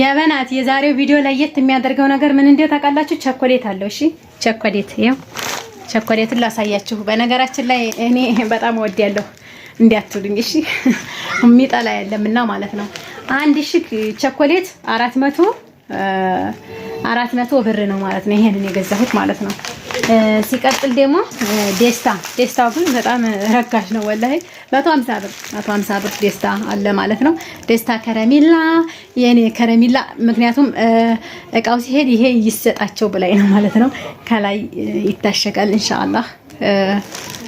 የበናት የዛሬው ቪዲዮ ለየት የሚያደርገው ነገር ምን እንደው ታውቃላችሁ? ቸኮሌት አለው። እሺ ቸኮሌት ይሄው ቸኮሌቱን ላሳያችሁ። በነገራችን ላይ እኔ በጣም ወዲያለሁ እንዲያትሉኝ እሺ። የሚጠላ የለምና ማለት ነው። አንድ እሺ ቸኮሌት 400 ብር ነው ማለት ነው። ይሄንን የገዛሁት ማለት ነው። ሲቀጥል ደግሞ ደስታው ግን በጣም ረካሽ ነው ወላሂ 150 ብር ደስታ አለ ማለት ነው። ደስታ ከረሚላ የኔ ከረሚላ ምክንያቱም እቃው ሲሄድ ይሄ ይሰጣቸው ብላይ ነው ማለት ነው። ከላይ ይታሸጋል ኢንሻአላህ።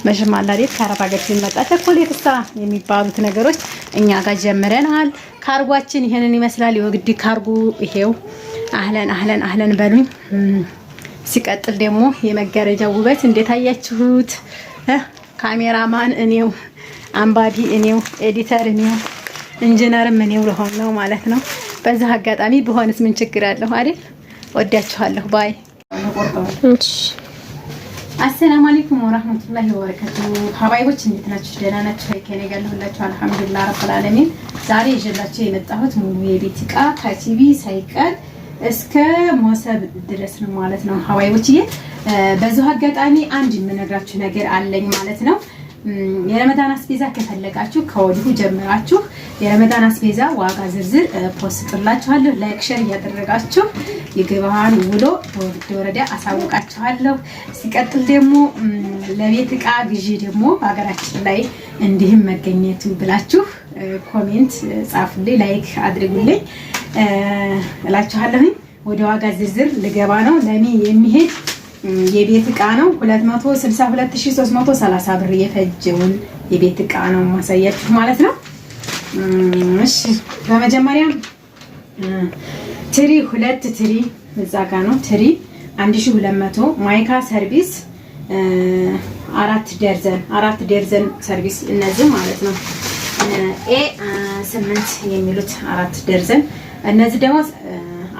መሽማላ ዴት ካራባ ገት ሲመጣ ቸኮሌት ስታ የሚባሉት ነገሮች እኛ ጋር ጀምረናል። ካርጓችን ይሄንን ይመስላል። የወግዲ ካርጉ ይሄው አህለን በሉኝ። ሲቀጥል ደግሞ የመጋረጃው ውበት እንዴት አያችሁት? ካሜራማን እኔው፣ አንባቢ እኔው፣ ኤዲተር እኔው፣ ኢንጂነርም እኔው ለሆን ነው ማለት ነው። በዛ አጋጣሚ በሆነስ ምን ችግር አለው አይደል? ወዳችኋለሁ ባይ። አሰላሙ አለይኩም ወራህመቱላሂ ወበረካቱሁ። ሀባይቦች እንዴት ናችሁ? ደህና ናችሁ? ከኔ ጋር ሁላችሁ አልሐምዱሊላህ ረብል ዓለሚን። ዛሬ ይዤላችሁ የመጣሁት ሙሉ የቤት ዕቃ ከቲቪ ሳይቀር እስከ ሞሰብ ድረስ ነው ማለት ነው ሀባይቦችዬ። በዛው አጋጣሚ አንድ የምነግራችሁ ነገር አለኝ ማለት ነው። የረመዳን አስቤዛ ከፈለጋችሁ ከወዲሁ ጀምራችሁ የረመዳን አስቤዛ ዋጋ ዝርዝር ፖስትላችኋለሁ። ላይክ ሼር እያደረጋችሁ የገበያን ውሎ ተወርዶ ወረዳ አሳውቃችኋለሁ። ሲቀጥል ደግሞ ለቤት ዕቃ ግዢ ደግሞ ሀገራችን ላይ እንዲህም መገኘቱ ብላችሁ ኮሜንት ጻፉልኝ፣ ላይክ አድርጉልኝ እላችኋለሁ። ወደ ዋጋ ዝርዝር ልገባ ነው። ለኔ የሚሄድ የቤት ዕቃ ነው 262330 ብር የፈጀውን የቤት ዕቃ ነው ማሳያችሁ ማለት ነው። እሺ በመጀመሪያ ትሪ 2 ትሪ እዛ ጋር ነው። ትሪ 1200 ማይካ ሰርቪስ 4 ደርዘን ሰርቪስ እነዚህ ማለት ነው። ኤ 8 የሚሉት 4 ደርዘን እነዚህ ደግሞ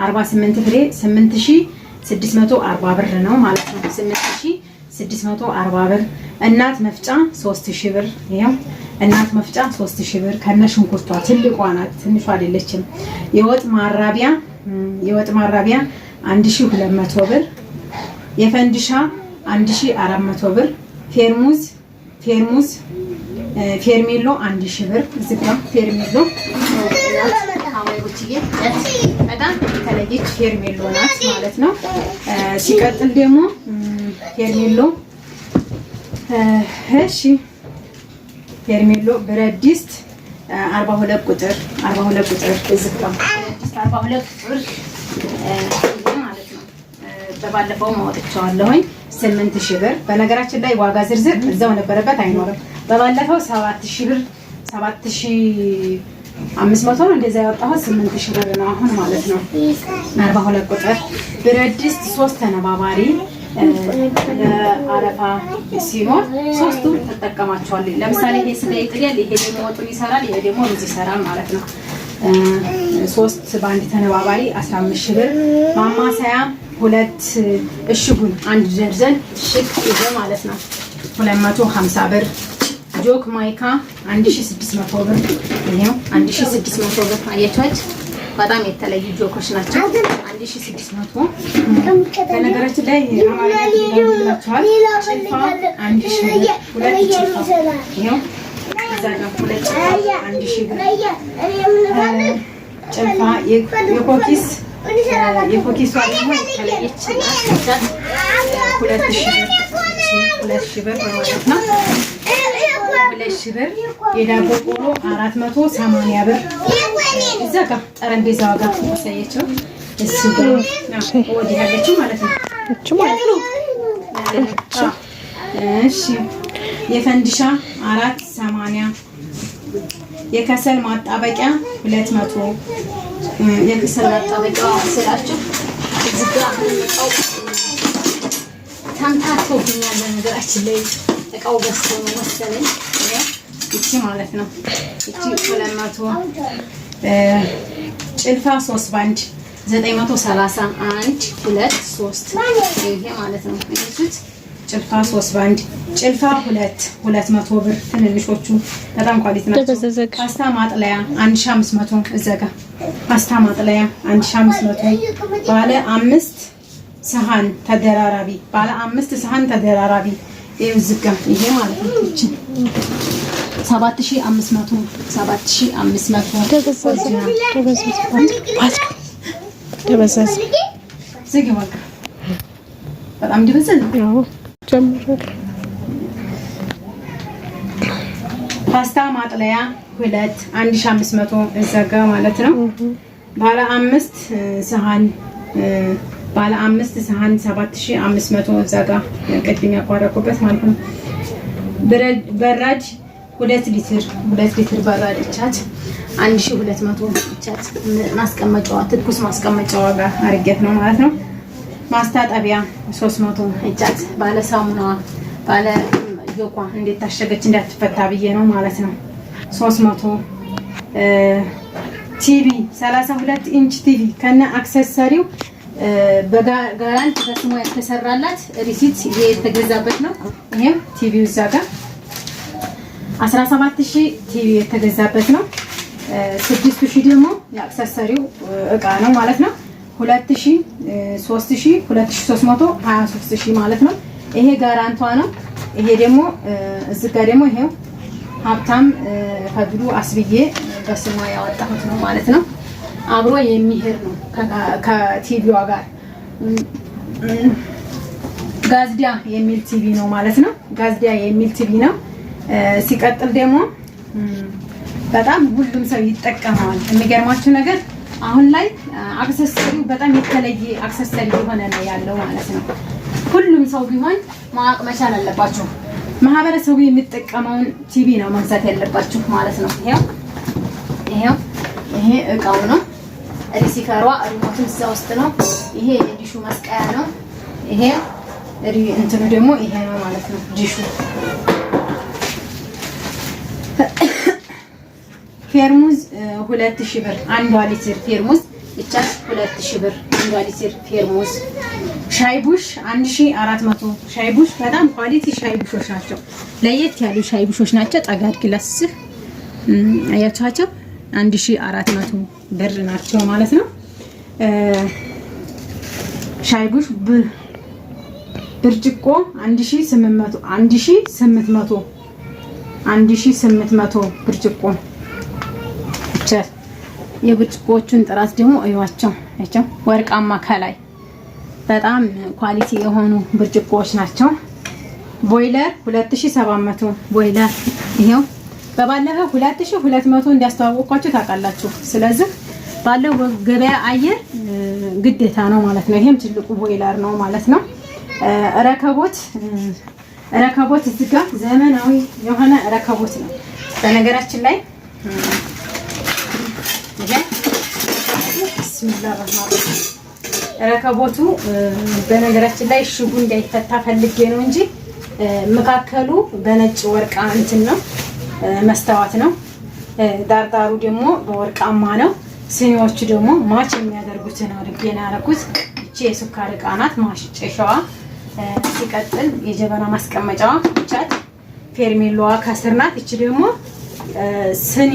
48 ፍሬ 8640 ብር ነው ማለት ነው። 8640 ብር። እናት መፍጫ 3000 ብር። ይሄው እናት መፍጫ 3000 ብር ከነ ሽንኩርቷ ትልቋ ናት፣ ትንሿ አይደለችም። የወጥ ማራቢያ 1200 ብር። የፈንዲሻ 1400 ብር። ፌርሜሎ 1000 ብር። እዚህ ጋር ፌርሜሎ በጣም የተለየች ፌርሜሎ ናት ማለት ነው። ሲቀጥል ደግሞ ፌርሜሎ ፌርሜሎ ብረት ድስት 42 ቁጥር እዚህ ጋር ብረት ድስት 42 ቁጥር ማለት ነው። በባለፈው ማወጥቻለሁኝ 8000 ብር። በነገራችን ላይ ዋጋ ዝርዝር እዛው ነበረበት አይኖርም። በባለፈው 7000 ብር 7500 ነው እንደዛ ያወጣሁት 8000 ብር ነው አሁን ማለት ነው። 42 ቁጥር ብረት ድስት 3 ተነባባሪ ለአረፋ ሲሆን ሶስቱም ተጠቀማቸዋለሁ። ለምሳሌ ይሄ ስለ ይጥሪያል፣ ይሄ ደግሞ ወጡን ይሰራል፣ ይሄ ደግሞ ሩዝ ይሰራል ማለት ነው። 3 በአንድ ተነባባሪ 15000 ብር። ማማሰያ 2 እሽጉን 1 ደርዘን እሽግ ይሄ ማለት ነው 250 ብር። ጆክ ማይካ 1600 ብር። ይሄው 1600 ብር አያችኋቸው። በጣም የተለዩ ጆኮች ናቸው። 1600 በነገራችን ላይ አማራጭላችኋል። ጭልፋ 1000 ብር። 2 ጭልፋ ይሄው እዛ ጋር 2 ጭልፋ 1000 ብር። ጭልፋ የኮኪስ ዋጋ የተለየች 2000 ብር ማለት ነው። 2000 ብር። የዳቦ ቆሎ 480 ብር። እዛ ጋር ጠረጴዛዋ ጋር ማሳያቸው እሱ ጋር ወዲህ ያለችው ማለት ነው። እሺ የፈንዲሻ 480። የከሰል ማጣበቂያ 200። የከሰል ማጣበቂያ ስላችሁ እዚህ ጋር ታምታቶብኛል በነገራችን ላይ እቃው ገዝቶ ነው መሰለኝ። እቺ ማለት ነው እቺ 200። ጭልፋ 3 ባንድ 930 1 2 3 ይሄ ማለት ነው። እሺ ጭልፋ 3 ባንድ ጭልፋ 200 ብር ትንንሾቹ በጣም ኳሊቲ ናቸው። ፓስታ ማጥለያ 1500 እዘጋ ፓስታ ማጥለያ 1500 ባለ 5 ሰሃን ተደራራቢ ባለ 5 ሰሃን ተደራራቢ ይሄው ዝጋ ይሄ ማለት ነው። እቺ 7500 ተበሰሰ ዝግ ወጋ በጣም ዲበሰል ነው ጀምሮ ፓስታ ማጥለያ 1500 እዘጋ ማለት ነው። ባለ 5 ሰሃን ባለ 5 ሰሃን 7500 እዘጋ ቅድም ያቋረኩበት ማለት ነው። በራድ 2 ሊትር በራድ ቻት 1200 ቻት ማስቀመጫዋ ትኩስ ማስቀመጫዋ ጋር አርጌት ነው ማለት ነው። ማስታጠቢያ 300 ቻት ባለ ሳሙና ባለ ጆኳ እንዴት ታሸገች እንዳትፈታ ብዬ ነው ማለት ነው። 300 ቲቪ 32 ኢንች ቲቪ ከነ አክሰሰሪው በጋራንት በስሙ የተሰራላት ሪሲት የተገዛበት ነው። ይሄም ቲቪው እዛ ጋር 17000 ቲቪ የተገዛበት ነው። 6000 ደግሞ የአክሰሰሪው እቃ ነው ማለት ነው። 2000 3000 2300 23000 ማለት ነው። ይሄ ጋራንቷ ነው። ይሄ ደግሞ እዚህ ጋር ደግሞ ይሄው ሀብታም ከብዱ አስብዬ በስሟ ያወጣሁት ነው ማለት ነው። አብሮ የሚሄድ ነው ከቲቪዋ ጋር ጋዝዲያ የሚል ቲቪ ነው ማለት ነው። ጋዝዲያ የሚል ቲቪ ነው። ሲቀጥል ደግሞ በጣም ሁሉም ሰው ይጠቀማል። የሚገርማችሁ ነገር አሁን ላይ አክሰሰሪው በጣም የተለየ አክሰሰሪ የሆነ ነው ያለው ማለት ነው። ሁሉም ሰው ቢሆን ማወቅ መቻል አለባችሁ። ማህበረሰቡ የሚጠቀመውን ቲቪ ነው መግዛት ያለባችሁ ማለት ነው። ይሄ እቃው ነው። ሪሲቨሯ ሪሞቱን እዛ ውስጥ ነው። ይሄ የዲሹ መስቀያ ነው። ይሄ እንትኑ ደግሞ ይሄ ነው ማለት ነው ዲሹ። ፌርሙዝ 2000 ብር 1 ሊትር ፌርሙዝ ብቻ 2000 ብር 1 ሊትር ፌርሙዝ። ሻይቡሽ 1400 ሻይቡሽ በጣም ኳሊቲ ሻይቡሾች ናቸው። ለየት ያሉ ሻይቡሾች ናቸው። ጠጋድ ግላስ አያቻቸው 1400 ብር ናቸው ማለት ነው። ሻይቡሽ ብርጭቆ 1800 ብርጭቆ ብቻ። የብርጭቆቹን ጥራት ደግሞ እዩዋቸው። አይቻው ወርቃማ ከላይ በጣም ኳሊቲ የሆኑ ብርጭቆዎች ናቸው። ቦይለር 2700 ቦይለር ይሄው በባለፈው 2200 እንዲያስተዋወቅኳችሁ ታውቃላችሁ። ስለዚህ ባለው ገበያ አየር ግዴታ ነው ማለት ነው። ይሄም ትልቁ ቦይለር ነው ማለት ነው። ረከቦት እዚህ ጋር ዘመናዊ የሆነ ረከቦት ነው። በነገራችን ላይ ረከቦቱ በነገራችን ላይ ሽጉ እንዳይፈታ ፈልጌ ነው እንጂ መካከሉ በነጭ ወርቃ እንትን ነው መስታወት ነው። ዳርዳሩ ደግሞ በወርቃማ ነው። ሲኒዎቹ ደግሞ ማች የሚያደርጉትን አድርጌ ነው ያደረኩት። እቺ የሱካር እቃ ናት ማሽጨሻዋ። ሲቀጥል የጀበና ማስቀመጫዋ ብቻት ፌርሜሎዋ ከስር ናት። እቺ ደግሞ ስኒ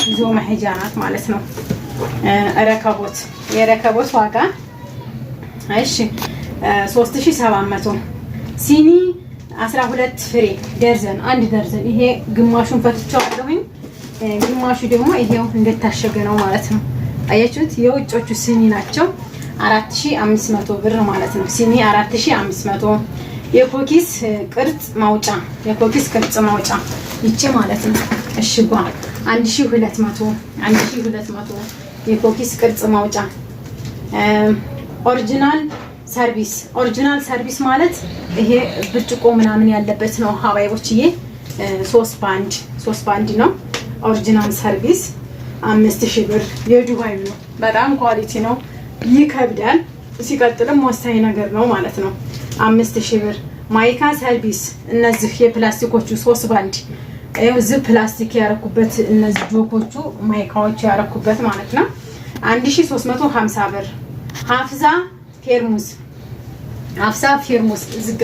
ይዞ መሄጃ ናት ማለት ነው። ረከቦት የረከቦት ዋጋ እሺ 3700 ሲኒ 12 ፍሬ ደርዘን አንድ ደርዘን። ይሄ ግማሹን ፈትቼዋለሁኝ። ግማሹ ደግሞ ይሄው እንደታሸገ ነው ማለት ነው። አያችሁት? የውጮቹ ሲኒ ናቸው 4500 ብር ማለት ነው። ሲኒ 4500። የኮኪስ ቅርጽ ማውጫ ይቺ ማለት ነው እሽጓ 1200 የኮኪስ ቅርጽ ማውጫ። ኦሪጂናል ሰርቪስ ማለት ይሄ ብርጭቆ ምናምን ያለበት ነው ሀባይቦችዬ። 3 ባንድ ነው ኦሪጂናል ሰርቪስ 5000 ብር። የዱባይ ነው። በጣም ኳሊቲ ነው። ይከብዳል። ሲቀጥልም ወሳኝ ነገር ነው ማለት ነው። 5000 ብር። ማይካ ሰርቪስ እነዚህ የፕላስቲኮቹ 3 ባንድ እዚህ ፕላስቲክ ያረኩበት እነዚህ ጆኮቹ ማይካዎቹ ያረኩበት ማለት ነው 1350 ብር። ሀፍዛ ፌርሙዝ ዝጋ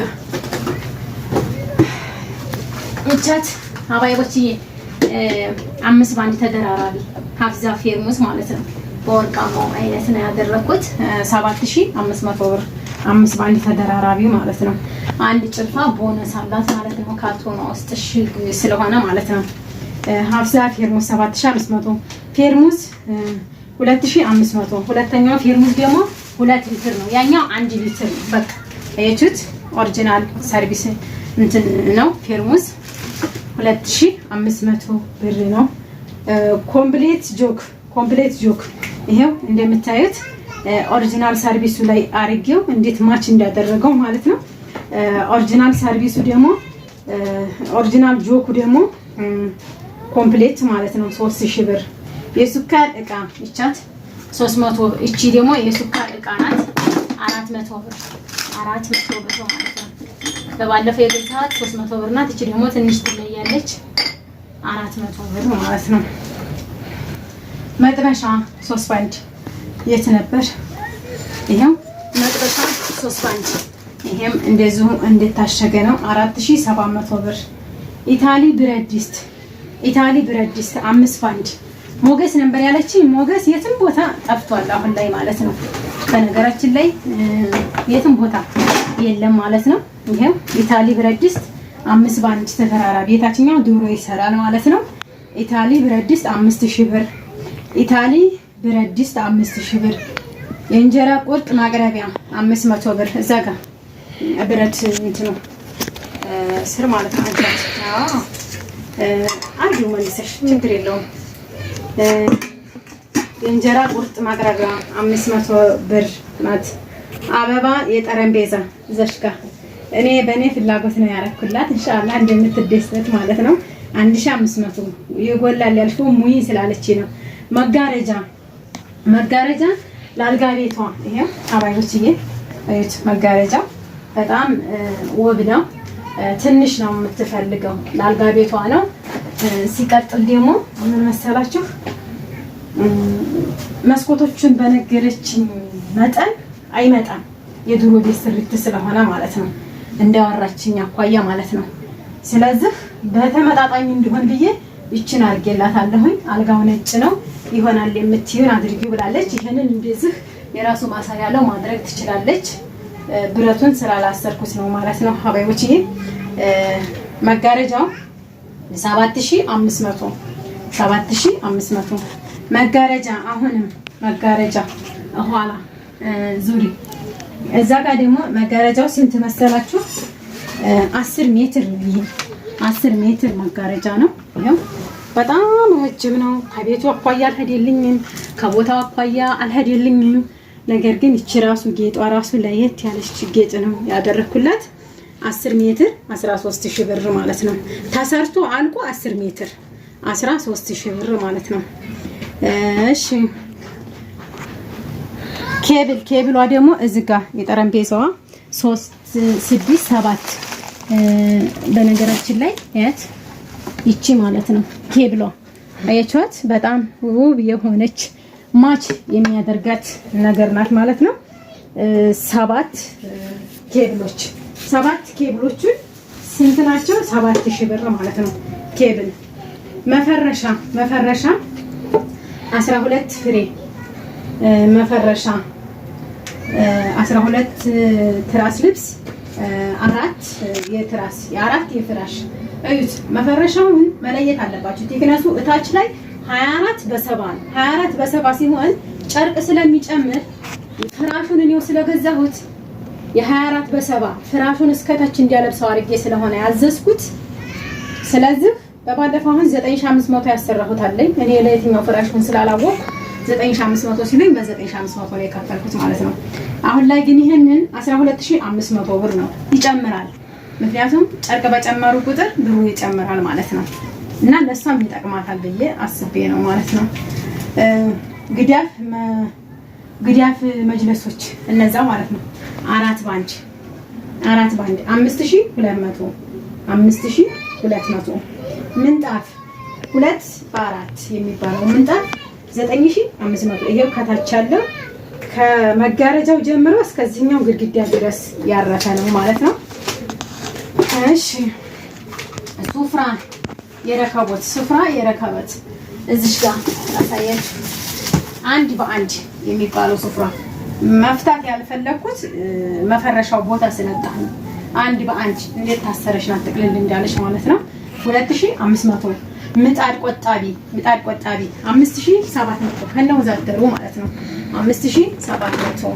እቻት አባይቦችዬ 5 ባንድ ተደራራቢ ሀፍዛ ፌርሙዝ ማለት ነው። በወርቃማው አይነት ነው ያደረኩት 7500 ብር 5 ባንድ ተደራራቢ ማለት ነው። አንድ ጭልፋ ቦነስ አላት ማለት ነው። ካርቶኗ ውስጥ እሽግ ስለሆነ ማለት ነው። ሀፍዛ ፌርሙዝ 7500 ፌርሙዝ 2500 ሁለተኛው ፌርሙዝ ደግሞ 2 ሊትር ነው። ያኛው 1 ሊትር ነው። በቃ አያችሁት? ኦሪጂናል ሰርቪስ እንትን ነው። ፌርሙዝ 2500 ብር ነው። ኮምፕሌት ጆክ ይሄው እንደምታዩት ኦሪጂናል ሰርቪሱ ላይ አርጌው እንዴት ማች እንዳደረገው ማለት ነው። ኦሪጂናል ሰርቪሱ ደግሞ ኦሪጂናል ጆኩ ደግሞ ኮምፕሌት ማለት ነው 3000 ብር። የሱካር እቃ ይቻት 300 እቺ ደግሞ የሱካር እቃ ናት 400 ብር 400 ብር ማለት ነው። በባለፈው የገዛት 300 ብር ናት። እቺ ደግሞ ትንሽ ትለያለች 400 ብር ማለት ነው። መጥበሻ 3 ባንድ የት ነበር? ይሄው መጥበሻ 3 ባንድ ይሄም እንደዚሁ እንደታሸገ ነው 4700 ብር። ኢታሊ ብረት ድስት 5 ባንድ ሞገስ ነበር ያለችኝ። ሞገስ የትም ቦታ ጠፍቷል አሁን ላይ ማለት ነው። በነገራችን ላይ የትም ቦታ የለም ማለት ነው። ይሄው ኢታሊ ብረት ድስት 5 ባንድ ተፈራራቢ የታችኛው ዶሮ ይሰራል ማለት ነው። ኢታሊ ብረት ድስት 5000 ብር። ኢታሊ ብረት ድስት 5000 ብር። የእንጀራ ቁርጥ ማቅረቢያ 500 ብር። እዛ ጋር ብረት እንትኑ ስር ማለት ነው። አንዱ መልሰሽ ችግር የለውም። የእንጀራ ቁርጥ ማቅረቢያ 500 ብር ናት። አበባ የጠረጴዛ እዛሽ ጋር እኔ በእኔ ፍላጎት ነው ያረኩላት። ኢንሻአላህ እንደምትደሰት ማለት ነው። 1500 ይጎላል ያልሽው ሙይ ስላለች ነው። መጋረጃ ለአልጋ ቤቷ ይሄው አባዮችዬ እዩት። መጋረጃ በጣም ውብ ነው። ትንሽ ነው የምትፈልገው ለአልጋ ቤቷ ነው። ሲቀጥል ደግሞ ምን መሰላችሁ መስኮቶቹን በነገረችኝ መጠን አይመጣም የድሮ ቤት ስሪት ስለሆነ ማለት ነው። እንዳወራችኝ አኳያ ማለት ነው። ስለዚህ በተመጣጣኝ እንዲሆን ብዬ ይችን አድርጌላታለሁኝ። አልጋው ነጭ ነው ይሆናል የምትይውን አድርጊው ብላለች። ይሄንን እንደዚህ የራሱ ማሳያ ያለው ማድረግ ትችላለች። ብረቱን ስላላሰርኩት ነው ማለት ነው። ሀባይዎችዬ መጋረጃው 7500 መጋረጃ አሁንም መጋረጃ ኋላ ዙሪ እዛ ጋር ደግሞ መጋረጃው ስንት መሰላችሁ? 10 ሜትር ነው። ይሄ 10 ሜትር መጋረጃ ነው። ይሄው በጣም ረጅም ነው። ከቤቱ አኳያ አልሄደልኝም፣ ከቦታው አኳያ አልሄደልኝም። ነገር ግን እቺ ራሱ ጌጧ ራሱ ለየት ያለች ጌጥ ነው ያደረኩላት። 10 ሜትር 13000 ብር ማለት ነው። ተሰርቶ አልቆ 10 ሜትር 13000 ብር ማለት ነው። እሺ ኬብሏ ደግሞ እዚህ ጋር የጠረጴዛዋ 3 6 7 በነገራችን ላይ ያት ይቺ ማለት ነው ኬብሏ አያችኋት? በጣም ውብ የሆነች ማች የሚያደርጋት ነገር ናት ማለት ነው። 7 ኬብሎቹን ስንት ናቸው? 7000 ብር ማለት ነው። ኬብል መፈረሻ 12 ፍሬ መፈረሻ 12 ትራስ ልብስ 4 የትራስ የ4 የፍራሽ እዩት። መፈረሻውን መለየት አለባችሁ። ቴክነሱ እታች ላይ 24 በ70 ነው። 24 በ70 ሲሆን ጨርቅ ስለሚጨምር ፍራሹን እኔው ስለገዛሁት የ24 በ70 ፍራሹን እስከታች እንዲያለብሰው አድርጌ ስለሆነ ያዘዝኩት። ስለዚህ በባለፈው አሁን 9500 ያሰራሁት አለኝ እኔ ለየትኛው ፍራሹን ስላላወቅ 9500 ሲሉኝ በ9500 ላይ ከፈልኩት ማለት ነው። አሁን ላይ ግን ይሄንን 12500 ብር ነው ይጨምራል። ምክንያቱም ጨርቅ በጨመሩ ቁጥር ብሩ ይጨምራል ማለት ነው። እና ለሷም ይጠቅማታል ብዬ አስቤ ነው ማለት ነው። ግዳፍ መጅለሶች እነዛ ማለት ነው 4 ባንድ 5200 ምንጣፍ 2 በ4 የሚባለው ምንጣፍ 9500 ይሄው ከታች ያለው ከመጋረጃው ጀምሮ እስከዚህኛው ግድግዳ ድረስ ያረፈ ነው ማለት ነው። እሺ ሱፍራ ስፍራ የረከቦት ስፍራ የረከቦት እዚሽ ጋር አሳያችሁ። አንድ በአንድ የሚባለው ስፍራ መፍታት ያልፈለኩት መፈረሻው ቦታ ስለጣ ነው። አንድ በአንድ እንዴት ታሰረሽ ናት ጥቅልል እንዳለሽ ማለት ነው። 2500 ምጣድ ቆጣቢ 5700 ከነው ዛደሩ ማለት ነው። 5700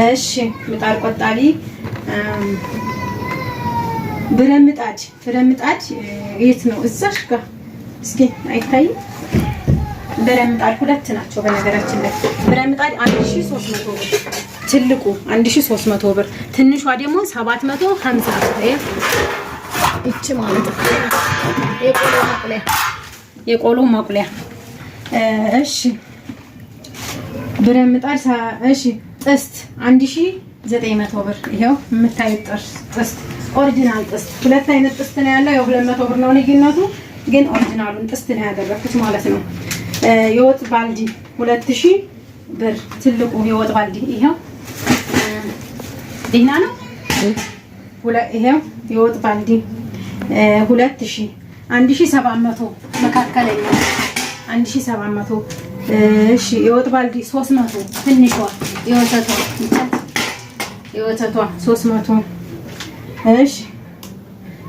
እሺ። ምጣድ ቆጣቢ ብረምጣድ የት ነው? እዛሽ ጋር እስኪ አይታይም? ብረምጣድ ሁለት ናቸው በነገራችን ላይ። ብረምጣድ 1300 ብር ትልቁ 1300 ብር፣ ትንሿ ደግሞ 750 ብር። እቺ ማለት ነው የቆሎ መቁለያ። እሺ ብረምጣድ እሺ። ጥስት 1900 ብር። ይሄው የምታዩት ጥስት ኦሪጂናል ጥስት። ሁለት አይነት ጥስት ነው ያለው። ያው 200 ብር ነው ልዩነቱ፣ ግን ኦሪጂናሉን ጥስት ነው ያደረኩት ማለት ነው። የወጥ ባልዲ 2000 ብር ትልቁ የወጥ ባልዲ ይሄው ዲና ነው። ይሄው የወጥ ባልዲ 2000 1700 መካከለኛ 1700። እሺ የወጥ ባልዲ 300 ትንሿ የወተቷ 300። እሺ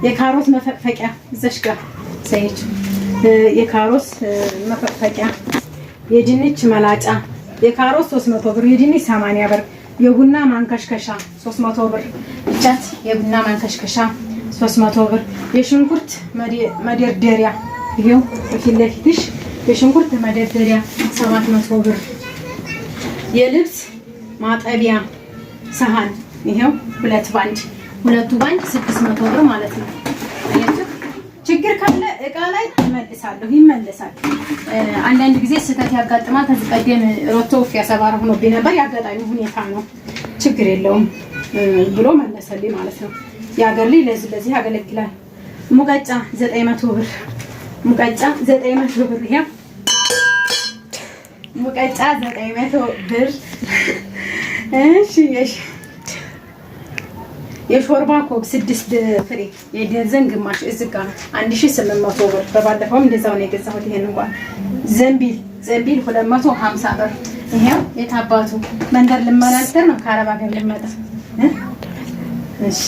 የካሮት መፈቅፈቂያ እዛሽ ጋር ዘይት የካሮት መፈቅፈቂያ፣ የድንች መላጫ የካሮት 300 ብር፣ የድንች 80 ብር፣ የቡና ማንከሽከሻ 300 ብር ብቻት የቡና ማንከሽከሻ 300 ብር፣ የሽንኩርት መደርደሪያ ይሄው በፊት ለፊትሽ የሽንኩርት መደርደሪያ 700 ብር፣ የልብስ ማጠቢያ ሰሃን ይሄው ሁለቱ ባንድ 600 ብር ማለት ነው። ችግር ካለ እቃ ላይ ይመለሳል። አንዳንድ ጊዜ ስህተት ያጋጥማል። ከዚህ ቀደም ሮቶ ያሰባራ ሆኖብኝ ነበር። ያጋጣሚ ሁኔታ ነው፣ ችግር የለውም ብሎ መለሰልኝ ማለት ነው። የሀገር ልጅ ለዚህ ያገለግላል። ሙቀጫ 900 ብር ሙቀጫ 900 ብር ይሄ ሙቀጫ 900 ብር። እሺ የሾርባ ኮብ 6 ፍሬ የደርዘን ግማሽ እዚህ ጋር 1800 ብር። በባለፈውም እንደዛው ነው የገዛሁት። ይሄን እንኳን ዘንቢል 250 ብር። ይሄው የታባቱ መንደር ልመናደር ነው ከአረብ ሀገር ልመጣ። እሺ